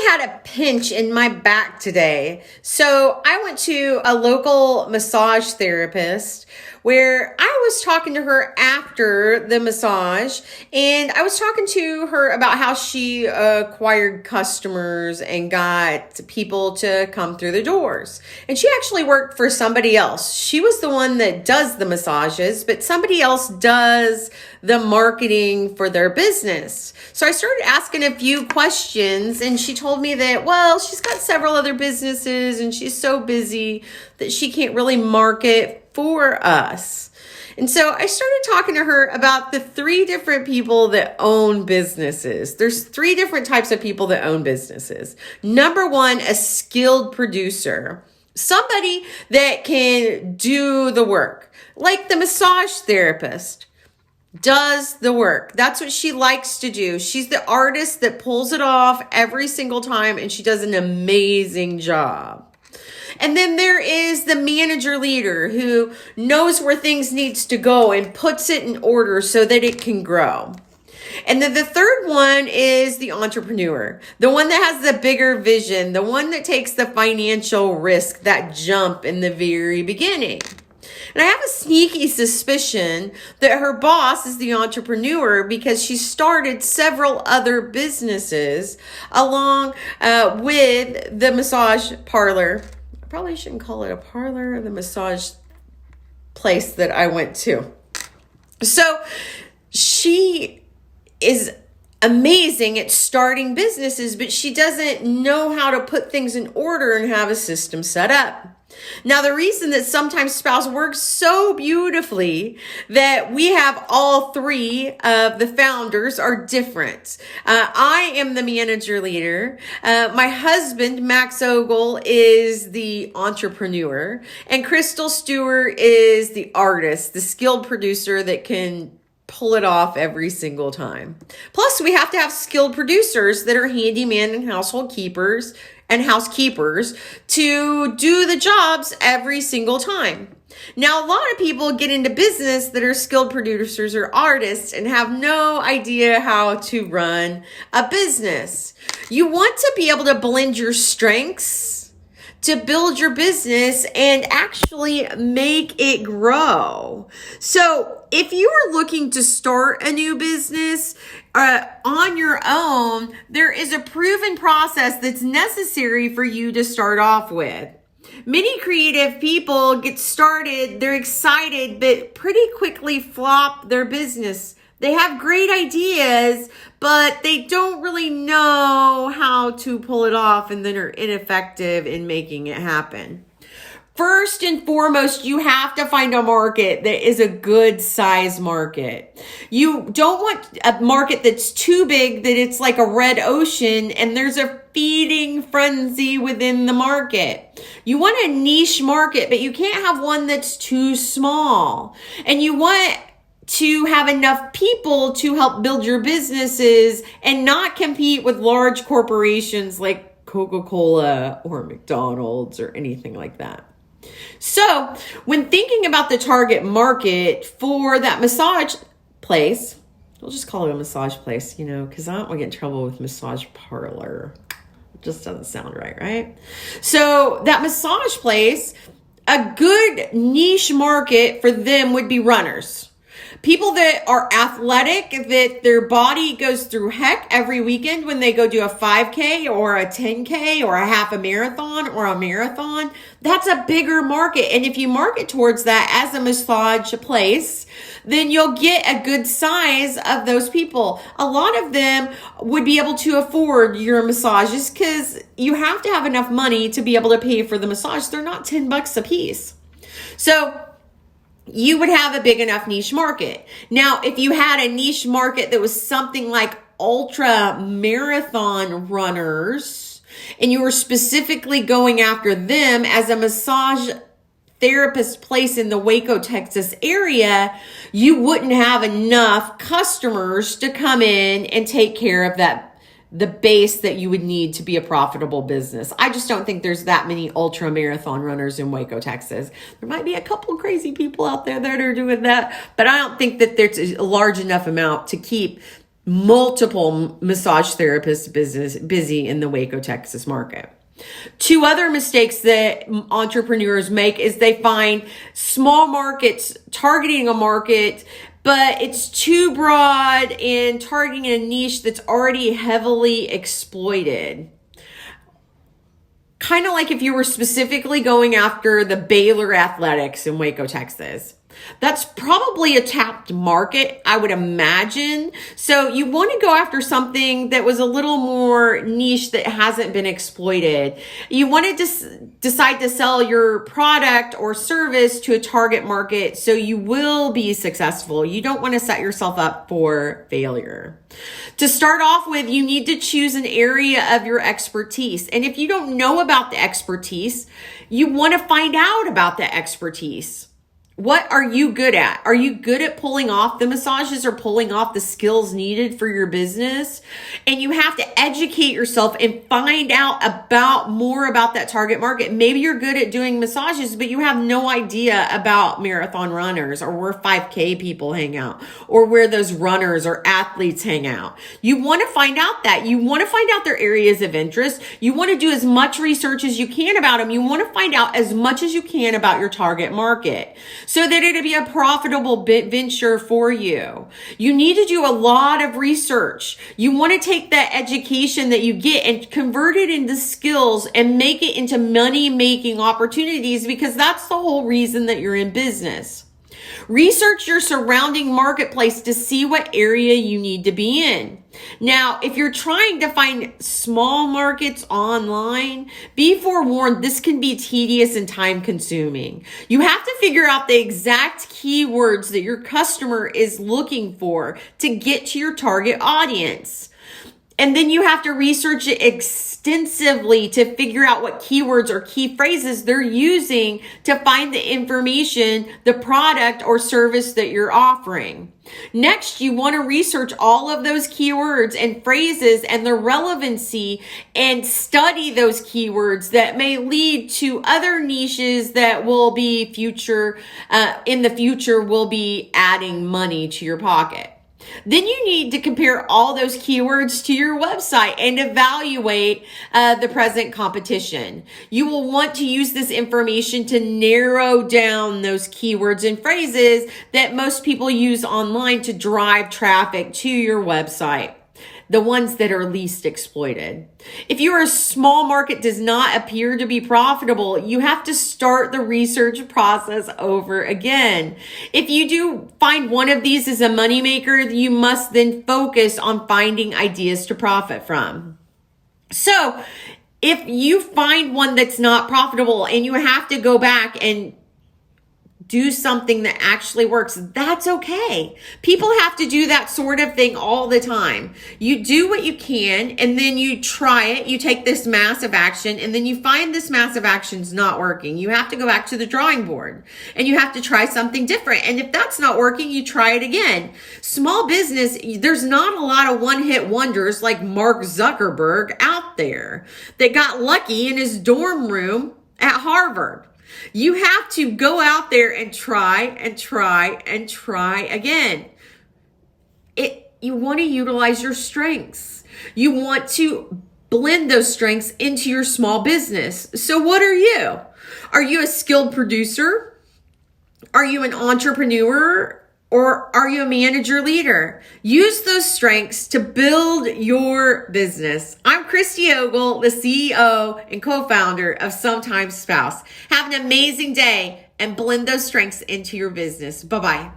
had a pinch in my back today. So I went to a local massage therapist where I was talking to her after the massage, and I was talking to her about how she acquired customers and got people to come through the doors. And she actually worked for somebody else. She was the one that does the massages, but somebody else does the marketing for their business. So I started asking a few questions, and she told me that, well, she's got several other businesses and she's so busy that she can't really market for us. And so I started talking to her about the 3 different people that own businesses. There's 3 different types of people that own businesses. Number 1, a skilled producer. Somebody that can do the work, like the massage therapist does the work. That's what she likes to do. She's the artist that pulls it off every single time, and she does an amazing job. And then there is the manager leader who knows where things needs to go and puts it in order so that it can grow. And then the third one is the entrepreneur, the one that has the bigger vision, the one that takes the financial risk, that jump in the very beginning. And I have a sneaky suspicion that her boss is the entrepreneur because she started several other businesses along with the massage parlor. I probably shouldn't call it a parlor, the massage place that I went to. So she is amazing at starting businesses, but she doesn't know how to put things in order and have a system set up. Now, the reason that Sometimes Spouse works so beautifully that we have all 3 of the founders are different. I am the manager leader. My husband, Max Ogle, is the entrepreneur. And Crystal Stewart is the artist, the skilled producer that can pull it off every single time. Plus, we have to have skilled producers that are handyman and household keepers and housekeepers to do the jobs every single time. Now, a lot of people get into business that are skilled producers or artists and have no idea how to run a business. You want to be able to blend your strengths to build your business and actually make it grow. So if you are looking to start a new business on your own, there is a proven process that's necessary for you to start off with. Many creative people get started, they're excited, but pretty quickly flop their business. They have great ideas, but they don't really know how to pull it off, and then are ineffective in making it happen. First and foremost, you have to find a market that is a good size market. You don't want a market that's too big that it's like a red ocean and there's a feeding frenzy within the market. You want a niche market, but you can't have one that's too small. And you want to have enough people to help build your businesses and not compete with large corporations like Coca-Cola or McDonald's or anything like that. So when thinking about the target market for that massage place, we'll just call it a massage place, because I don't want to get in trouble with massage parlor. It just doesn't sound right? So that massage place, a good niche market for them would be runners. People that are athletic, that their body goes through heck every weekend when they go do a 5K or a 10K or a half a marathon or a marathon. That's a bigger market. And if you market towards that as a massage place, then you'll get a good size of those people. A lot of them would be able to afford your massages because you have to have enough money to be able to pay for the massage. They're not $10 a piece. So you would have a big enough niche market. Now, if you had a niche market that was something like ultra marathon runners, and you were specifically going after them as a massage therapist place in the Waco, Texas area, you wouldn't have enough customers to come in and take care of the base that you would need to be a profitable business. I just don't think there's that many ultra marathon runners in Waco, Texas. There might be a couple crazy people out there that are doing that, but I don't think that there's a large enough amount to keep multiple massage therapists busy in the Waco, Texas market. Two other mistakes that entrepreneurs make is they find small markets targeting a market, but it's too broad and targeting a niche that's already heavily exploited. Kind of like if you were specifically going after the Baylor Athletics in Waco, Texas. That's probably a tapped market, I would imagine. So you want to go after something that was a little more niche that hasn't been exploited. You want to decide to sell your product or service to a target market so you will be successful. You don't want to set yourself up for failure. To start off with, you need to choose an area of your expertise. And if you don't know about the expertise, you want to find out about the expertise. What are you good at? Are you good at pulling off the massages or pulling off the skills needed for your business? And you have to educate yourself and find out more about that target market. Maybe you're good at doing massages, but you have no idea about marathon runners or where 5K people hang out or where those runners or athletes hang out. You want to find out that. You want to find out their areas of interest. You want to do as much research as you can about them. You want to find out as much as you can about your target market, so that it'll be a profitable venture for you. You need to do a lot of research. You want to take that education that you get and convert it into skills and make it into money-making opportunities, because that's the whole reason that you're in business. Research your surrounding marketplace to see what area you need to be in. Now, if you're trying to find small markets online, be forewarned, this can be tedious and time consuming. You have to figure out the exact keywords that your customer is looking for to get to your target audience. And then you have to research it extensively to figure out what keywords or key phrases they're using to find the information, the product or service that you're offering. Next, you want to research all of those keywords and phrases and the relevancy and study those keywords that may lead to other niches that will be in the future will be adding money to your pocket. Then you need to compare all those keywords to your website and evaluate the present competition. You will want to use this information to narrow down those keywords and phrases that most people use online to drive traffic to your website, the ones that are least exploited. If your small market does not appear to be profitable, you have to start the research process over again. If you do find one of these as a moneymaker, you must then focus on finding ideas to profit from. So if you find one that's not profitable and you have to go back and do something that actually works, that's okay. People have to do that sort of thing all the time. You do what you can, and then you try it. You take this massive action, and then you find this massive action's not working. You have to go back to the drawing board, and you have to try something different. And if that's not working, you try it again. Small business, there's not a lot of one-hit wonders like Mark Zuckerberg out there that got lucky in his dorm room at Harvard. You have to go out there and try and try and try again. You want to utilize your strengths. You want to blend those strengths into your small business. So what are you? Are you a skilled producer? Are you an entrepreneur? Or are you a manager leader? Use those strengths to build your business. I'm Christy Ogle, the CEO and co-founder of Sometimes Spouse. Have an amazing day and blend those strengths into your business. Bye-bye.